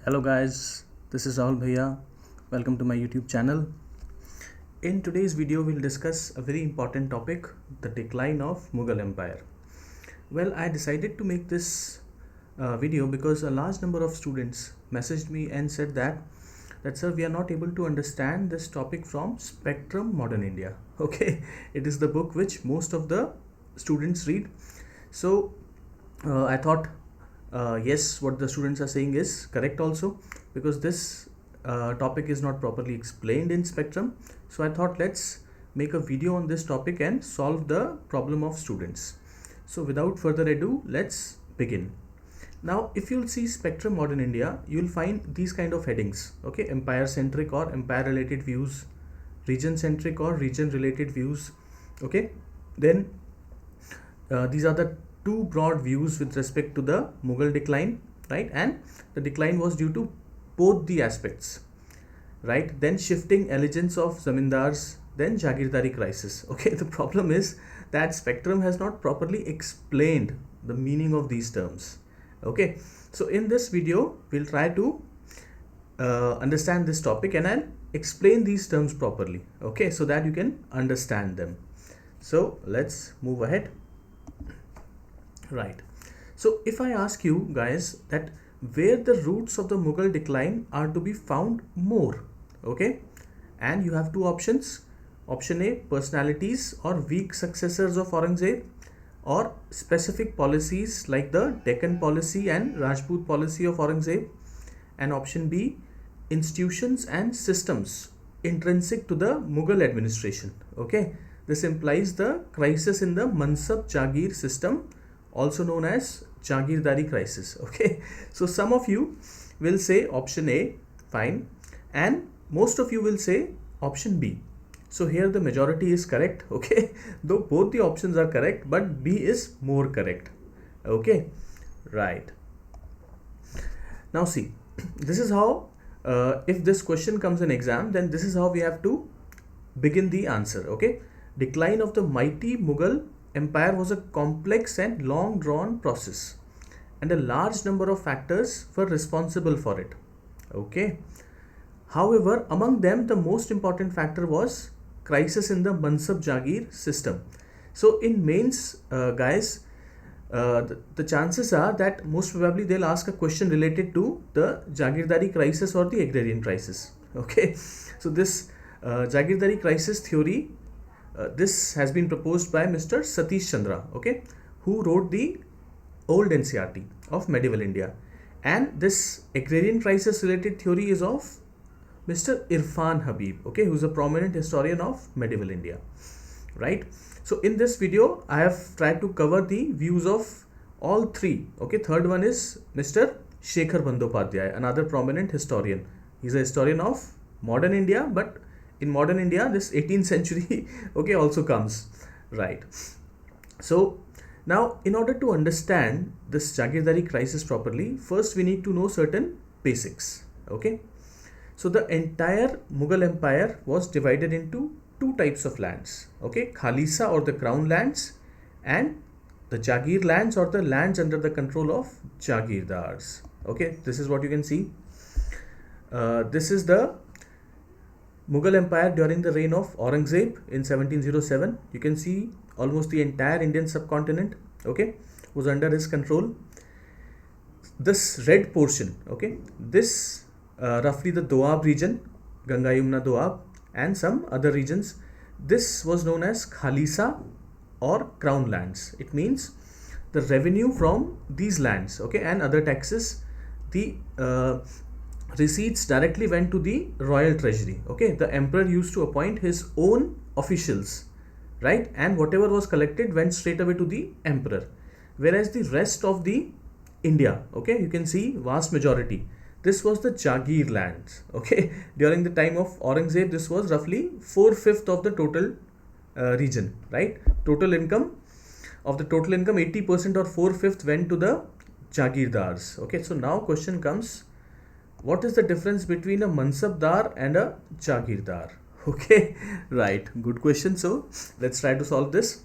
Hello guys, this is Rahul Bhaiya. Welcome to my YouTube channel. In today's video, we'll discuss a very important topic, the decline of Mughal Empire. Well, I decided to make this video because a large number of students messaged me and said that sir, we are not able to understand this topic from Spectrum Modern India. Okay, it is the book which most of the students read. So I thought yes, what the students are saying is correct also, because this topic is not properly explained in Spectrum. So I thought let's make a video on this topic and solve the problem of students. So without further ado, let's begin. Now if you'll see Spectrum Modern India, you'll find these kind of headings. Okay, empire centric or empire related views, region centric or region related views. Okay, then these are the two broad views with respect to the Mughal decline, right? And the decline was due to both the aspects, right? Then shifting allegiance of zamindars, then Jagirdari crisis. Okay, the problem is that Spectrum has not properly explained the meaning of these terms. Okay, so in this video we'll try to understand this topic and I'll explain these terms properly, okay, so that you can understand them. So let's move ahead. Right, so if I ask you guys that where the roots of the Mughal decline are to be found more, okay, and you have two options. Option A, personalities or weak successors of Aurangzeb, or specific policies like the Deccan policy and Rajput policy of Aurangzeb. And option B, institutions and systems intrinsic to the Mughal administration. Okay, this implies the crisis in the Mansab-Jagir system, also known as Jagirdari crisis. Okay, so some of you will say option A, fine, and most of you will say option B. So here the majority is correct, okay, though both the options are correct, but B is more correct. Okay, right. Now see, this is how if this question comes in exam, then this is how we have to begin the answer. Okay, decline of the mighty Mughal Empire was a complex and long drawn process, and a large number of factors were responsible for it. Okay, however, among them the most important factor was crisis in the Mansab-Jagir system. So in mains, guys, the chances are that most probably they'll ask a question related to the Jagirdari crisis or the agrarian crisis. Okay, so this Jagirdari crisis theory, this has been proposed by Mr. Satish Chandra, okay, who wrote the old NCRT of medieval India. And this agrarian crisis related theory is of Mr. Irfan Habib, okay, who's a prominent historian of medieval India, right? So in this video, I have tried to cover the views of all three. Okay, third one is Mr. Shekhar Bandyopadhyay, another prominent historian. He's a historian of modern India, but in modern India, this 18th century, okay, also comes, right? So now, in order to understand this Jagirdari crisis properly, first we need to know certain basics, okay? So the entire Mughal Empire was divided into two types of lands, okay, Khalisa or the crown lands, and the Jagir lands or the lands under the control of Jagirdars. Okay, this is what you can see. This is the Mughal Empire during the reign of Aurangzeb in 1707. You can see almost the entire Indian subcontinent, okay, was under his control. This red portion, okay, this roughly the Doab region, Ganga Yamuna Doab, and some other regions, this was known as Khalisa or crown lands. It means the revenue from these lands, okay, and other taxes, the receipts directly went to the royal treasury. Okay, the emperor used to appoint his own officials, right, and whatever was collected went straight away to the emperor. Whereas the rest of the India, okay, you can see vast majority, this was the Jagir lands. Okay, during the time of Aurangzeb, this was roughly 4/5 of the total region, right? Total income, of the total income, 80% or 4/5 went to the Jagirdars. Okay, so now question comes, what is the difference between a Mansabdar and a Jagirdar? Okay, right, good question. So let's try to solve this.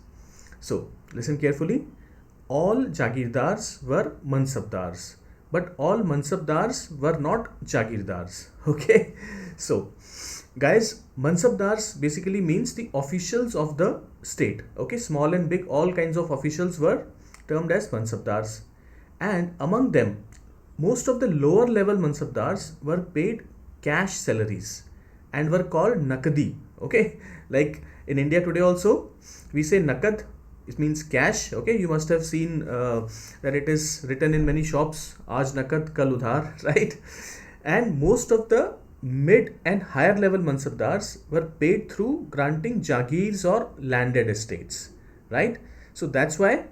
So listen carefully. All Jagirdars were Mansabdars, but all Mansabdars were not Jagirdars. Okay, so guys, Mansabdars basically means the officials of the state. Okay, small and big, all kinds of officials were termed as Mansabdars, and among them, most of the lower level Mansabdars were paid cash salaries and were called Nakadi. Okay, like in India today also, we say Nakad, it means cash. Okay, you must have seen that it is written in many shops, Aaj Nakad Kal Udhar, right? And most of the mid and higher level Mansabdars were paid through granting Jagirs or landed estates, right? So that's why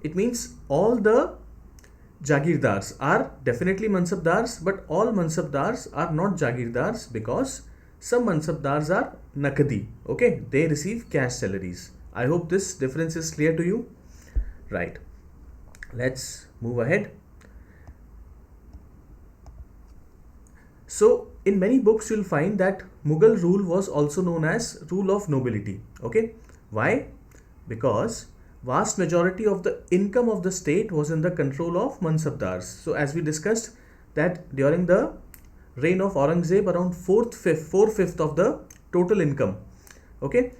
it means all the Jagirdars are definitely Mansabdars, but all Mansabdars are not Jagirdars because some Mansabdars are Nakadi. Okay, they receive cash salaries. I hope this difference is clear to you. Right. Let's move ahead. So, in many books, you'll find that Mughal rule was also known as rule of nobility. Okay, why? Because vast majority of the income of the state was in the control of Mansabdars. So, as we discussed that during the reign of Aurangzeb, around 4/5 of the total income, okay,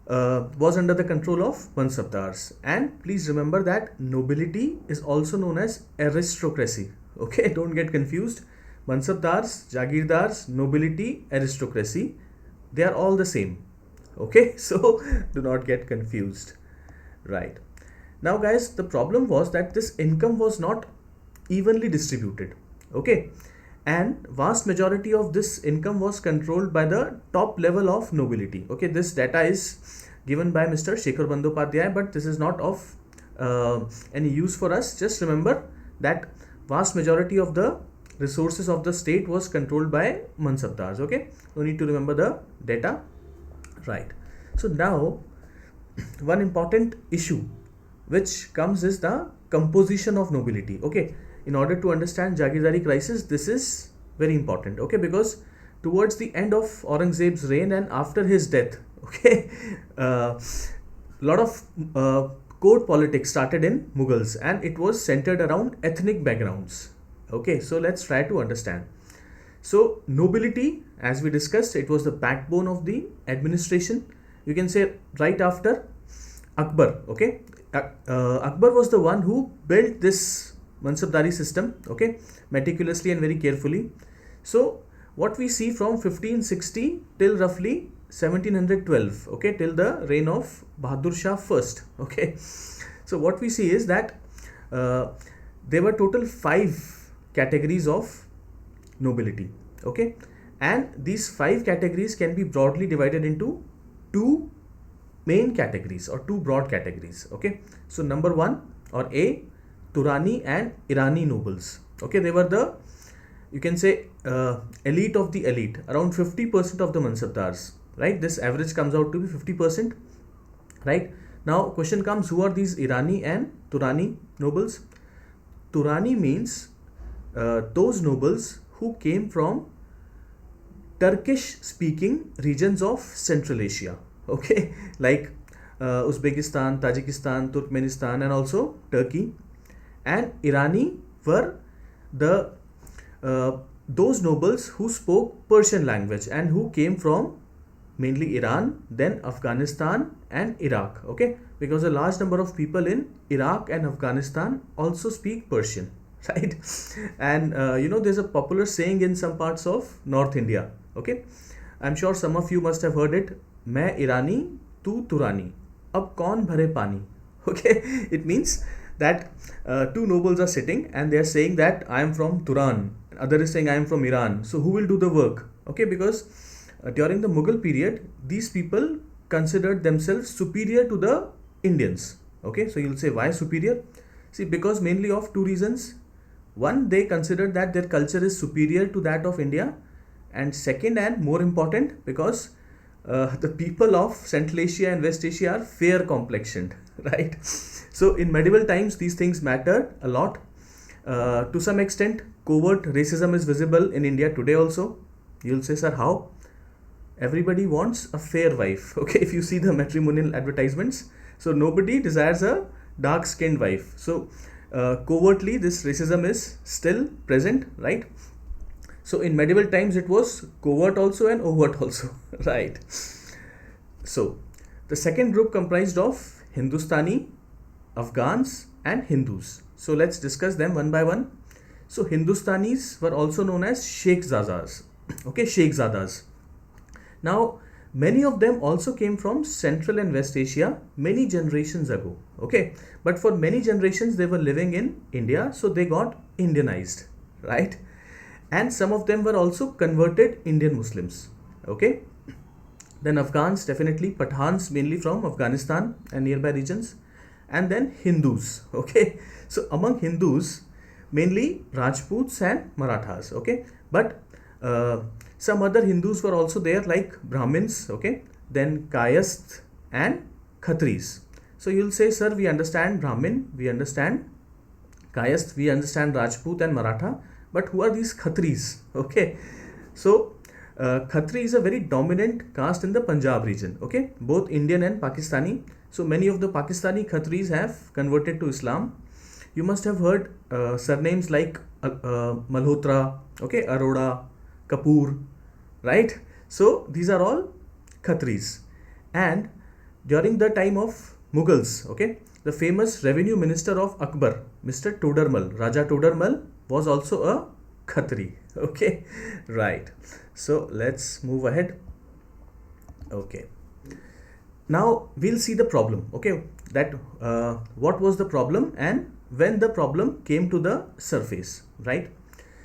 was under the control of Mansabdars. And please remember that nobility is also known as aristocracy. Okay, don't get confused. Mansabdars, Jagirdars, nobility, aristocracy, they are all the same. Okay, so do not get confused. Right. Now guys, the problem was that this income was not evenly distributed. Okay. And vast majority of this income was controlled by the top level of nobility. Okay, this data is given by Mr. Shekhar Bandyopadhyay, but this is not of any use for us. Just remember that vast majority of the resources of the state was controlled by Mansabdars. Okay, no need to remember the data. Right. So now one important issue which comes is the composition of nobility. Okay, in order to understand Jagirdari crisis, this is very important. Okay, because towards the end of Aurangzeb's reign and after his death, okay, lot of court politics started in Mughals, and it was centered around ethnic backgrounds. Okay, so let's try to understand. So nobility, as we discussed, it was the backbone of the administration. You can say right after Akbar. Okay, Akbar was the one who built this Mansabdari system, okay, meticulously and very carefully. So what we see from 1560 till roughly 1712, okay, till the reign of Bahadur Shah first. Okay, so what we see is that there were total 5 categories of nobility. Okay, and these 5 categories can be broadly divided into 2 main categories or 2 broad categories. Okay, so number 1 or A, Turani and Irani nobles. Okay, they were the, you can say, elite of the elite, around 50% of the Mansabdars, right? This average comes out to be 50%, right? Now question comes, who are these Irani and Turani nobles? Turani means those nobles who came from Turkish speaking regions of Central Asia. Okay, like Uzbekistan, Tajikistan, Turkmenistan and also Turkey. And Irani were the those nobles who spoke Persian language and who came from mainly Iran, then Afghanistan and Iraq. Okay, because a large number of people in Iraq and Afghanistan also speak Persian, right? And you know, there's a popular saying in some parts of North India. Okay, I'm sure some of you must have heard it. मैं ईरानी तू तुरानी अब कौन भरे पानी. Okay, it means that 2 nobles are sitting and they are saying that I am from Turan, other is saying I am from Iran, so who will do the work? Okay, because during the Mughal period, these people considered themselves superior to the Indians. Okay, so you'll say why superior? See, because mainly of 2 reasons. One, they considered that their culture is superior to that of India, and second and more important, because the people of Central Asia and West Asia are fair complexioned, right? So in medieval times, these things mattered a lot. To some extent, covert racism is visible in India today also. You'll say, sir, how? Everybody wants a fair wife. Okay, if you see the matrimonial advertisements, so nobody desires a dark-skinned wife. So covertly this racism is still present, right? So in medieval times it was covert also and overt also, right? So the second group comprised of Hindustani, Afghans and Hindus. So let's discuss them one by one. So Hindustanis were also known as Sheikhzadas. Okay, Sheikhzadas. Now many of them also came from Central and West Asia many generations ago. Okay, but for many generations they were living in India, so they got Indianized, right? And some of them were also converted Indian Muslims. Okay, then Afghans, definitely Pathans, mainly from Afghanistan and nearby regions, and then Hindus. Okay, so among Hindus mainly Rajputs and Marathas. Okay, but some other Hindus were also there, like Brahmins. Okay, then Kayasth and Khatris. So you'll say, sir, we understand Brahmin, we understand Kayasth, we understand Rajput and Maratha, but who are these Khatris? Okay, so Khatri is a very dominant caste in the Punjab region. Okay, both Indian and Pakistani. So many of the Pakistani Khatris have converted to Islam. You must have heard surnames like Malhotra, okay, Arora, Kapoor, right? So these are all Khatris. And during the time of Mughals, okay, the famous revenue minister of Akbar, Mr. Todarmal, Raja Todarmal, was also a Khatri. Okay, right. So let's move ahead. Okay. Now we'll see the problem. Okay, that what was the problem and when the problem came to the surface, right?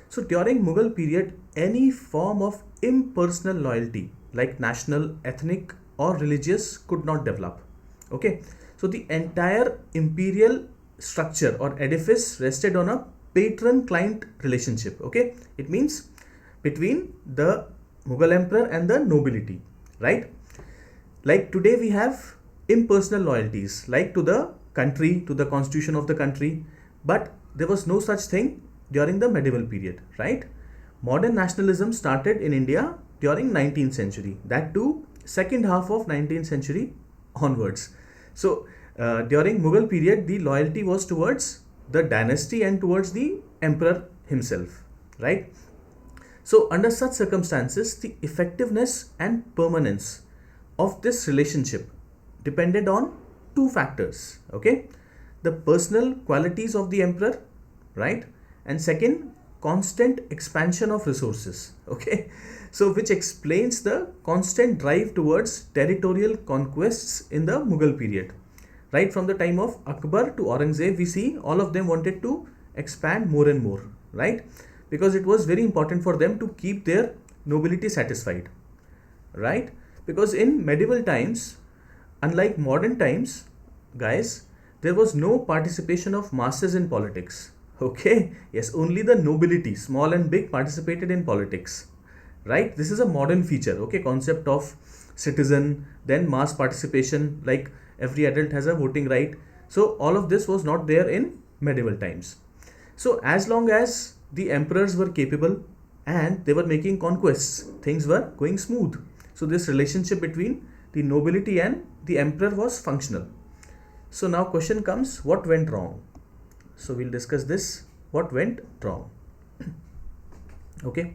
So during Mughal period, any form of impersonal loyalty like national, ethnic or religious could not develop. Okay, so the entire imperial structure or edifice rested on a patron-client relationship. Okay, it means between the Mughal emperor and the nobility, right? Like today we have impersonal loyalties, like to the country, to the constitution of the country, but there was no such thing during the medieval period, right? Modern nationalism started in India during 19th century, that too second half of 19th century onwards. So during Mughal period, the loyalty was towards the dynasty and towards the emperor himself, right? So under such circumstances, the effectiveness and permanence of this relationship depended on two factors. Okay, the personal qualities of the emperor, right? And second, constant expansion of resources. Okay, so which explains the constant drive towards territorial conquests in the Mughal period. Right from the time of Akbar to Aurangzeb, we see all of them wanted to expand more and more, right? Because it was very important for them to keep their nobility satisfied, right? Because in medieval times, unlike modern times, guys, there was no participation of masses in politics. Okay, yes, only the nobility, small and big, participated in politics, right? This is a modern feature. Okay, concept of citizen, then mass participation, like every adult has a voting right. So all of this was not there in medieval times. So as long as the emperors were capable and they were making conquests, things were going smooth. So this relationship between the nobility and the emperor was functional. So now question comes, what went wrong? So we'll discuss this, what went wrong. Okay,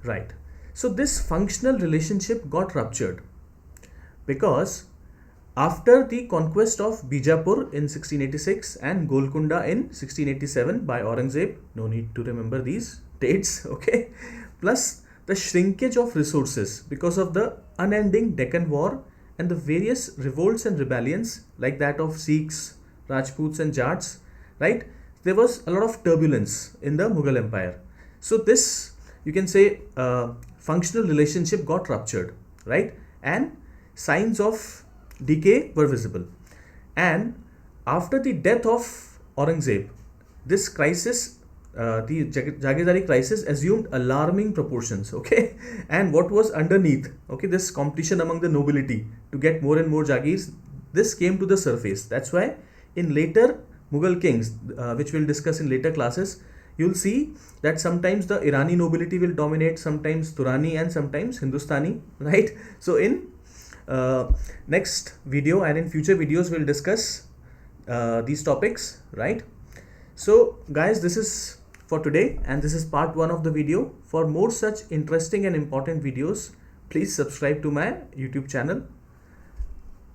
right. So this functional relationship got ruptured because after the conquest of Bijapur in 1686 and Golconda in 1687 by Aurangzeb, no need to remember these dates, okay, plus the shrinkage of resources because of the unending Deccan War and the various revolts and rebellions like that of Sikhs, Rajputs and Jats, right? There was a lot of turbulence in the Mughal Empire. So this, you can say, functional relationship got ruptured, right? And signs of decay were visible. And after the death of Aurangzeb, this crisis, the Jagirdari crisis assumed alarming proportions, okay? And what was underneath, okay, this competition among the nobility to get more and more Jagirs, this came to the surface. That's why in later Mughal kings, which we'll discuss in later classes, you'll see that sometimes the Irani nobility will dominate, sometimes Turani and sometimes Hindustani, right? So in next video and in future videos, we'll discuss these topics, right? So guys, this is for today, and this is part 1 of the video. For more such interesting and important videos, please subscribe to my YouTube channel.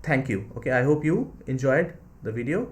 Thank you. Okay, I hope you enjoyed the video.